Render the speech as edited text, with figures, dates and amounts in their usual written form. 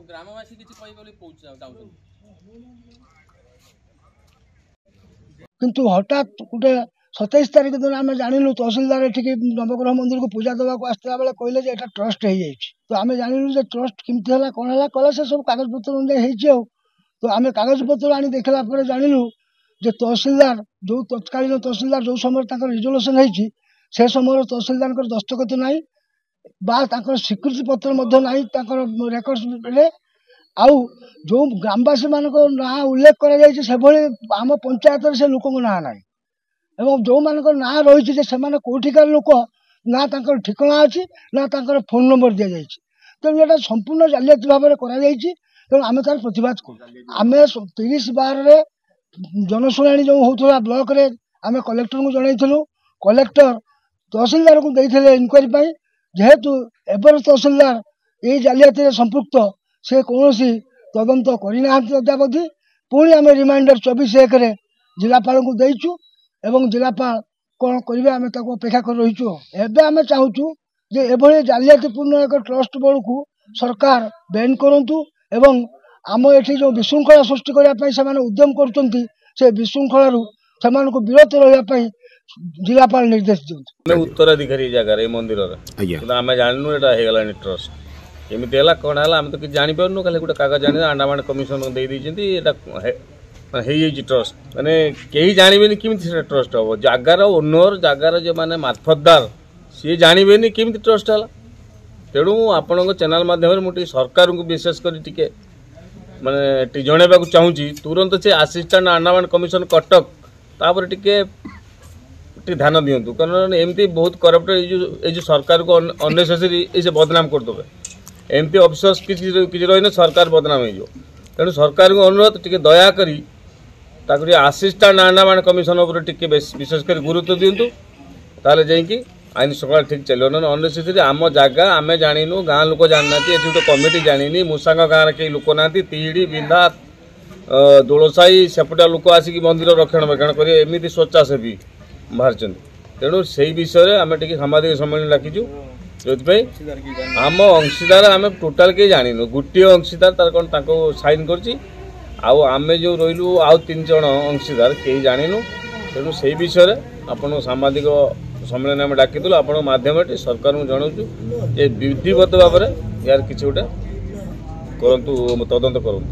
ग्रामवासी किसी किंतु हठात गोटे 27 तारीख दिन आम जानलु तहसिलदार ये नवग्रह मंदिर को पूजा देवा आसला बेले कहले ये ट्रस्ट हो तो आम जानलु ट्रस्ट केमती है कौन है कले से सब कागज पत्र अनुसार तो आम कागज पत्र आनी देखला जानलु जे तहसिलदार जो तत्कालीन तहसिलदार जो समय रिजोल्यूशन होती से समय तहसिलदार दस्तखत ना स्वीकृति पत्र ना रेकर्ड आउ जो ग्रामवासी मान ना उल्लेख कर आम पंचायत से लोक ना ना एवं जो मान ना रही से कौटिकार लोक ना ठिकाना अच्छी ना फोन नंबर दि जाए तेणु ये संपूर्ण जालियाती भाव में तेणु आम तार प्रतिवाद करें 30/12 जनशुणी जो होता ब्लॉक रे आम कलेक्टर को जनइलु कलेक्टर तहसिलदार को देते इनक्वारी जेहेतु एबर तहसिलदार ये जालियाती संपुक्त से कौन तदंत करना अद्यावधि पुणी आम रिमाइंडर 24/1 जिलापाल को देचु एवं जिलापाल कौन करेंगे आम अपेक्षा कर रहीचु एवं आम चाहूँ जे एभली जालियातीपूर्ण एक ट्रस्ट बोर्ड को सरकार बैन करूँ एवं आम ये जो विशृंखला सृष्टि करने उद्यम कर विशृंखलू से विरत रही जिलापाल निर्देश दिखाई उत्तराधिकारी जगह मंदिर आम जानू यहाँ ट्रस्ट एमती है कौन है आम तो किसी जापर खाली गोटे कागज आने अंडमान कमिशन दे ट्रस्ट माने कहीं जानवे किमी ट्रस्ट हम जगार ओनर जगार जो मैंने मार्फतदार सी जानवे किमी ट्रस्ट है तेणु आपण चैनल माध्यम मुझे सरकार को विशेषकर टी माने जनवा चाहूँगी तुरंत से असिस्टेंट अंडमान कमिशन कटक तापर टी ध्यान दिंतु कारण एमती बहुत करप्ट ये सरकार को अननेसेसरी ये बदनाम करदे एमती अफसोस किसी रही सरकार बदनाम हो तेणु सरकार को अनुरोध टी दया करी असिस्टेंट अंडमान कमिशन टी विशेषकर गुरुत्व दिंतु ताले जाइए आईन श्रृंखला ठीक चलो ना अननेसेसरी आम जगह आम जाणीनु गाँ लोक जाना ये गोटे कमिटी जानी मूसांग गाँव कई लोक ना तीड़ी बिंधा दोलसाई सेपटा लोक आसिक मंदिर रक्षणाबेक्षण करेंगे एमती स्वेच्छासेवी बाहर तेणु से विषय आम टी साम्बादिक सम्मेलन डाकिचु जो आम अंशीदार आम टोटाल कहीं जाणीनु गोटे अंशीदार तार कौन साइन कर जो रही आउ 3 जन अंशीदार कहीं जाणीनु तेणु से विषय आपन साम्बादिक सम्मेलन आम डाकिलु आपण माध्यम सरकार को जनाऊँ ये विधिवत भाव में यार किसी गोटे करूँ तदंत करूँ।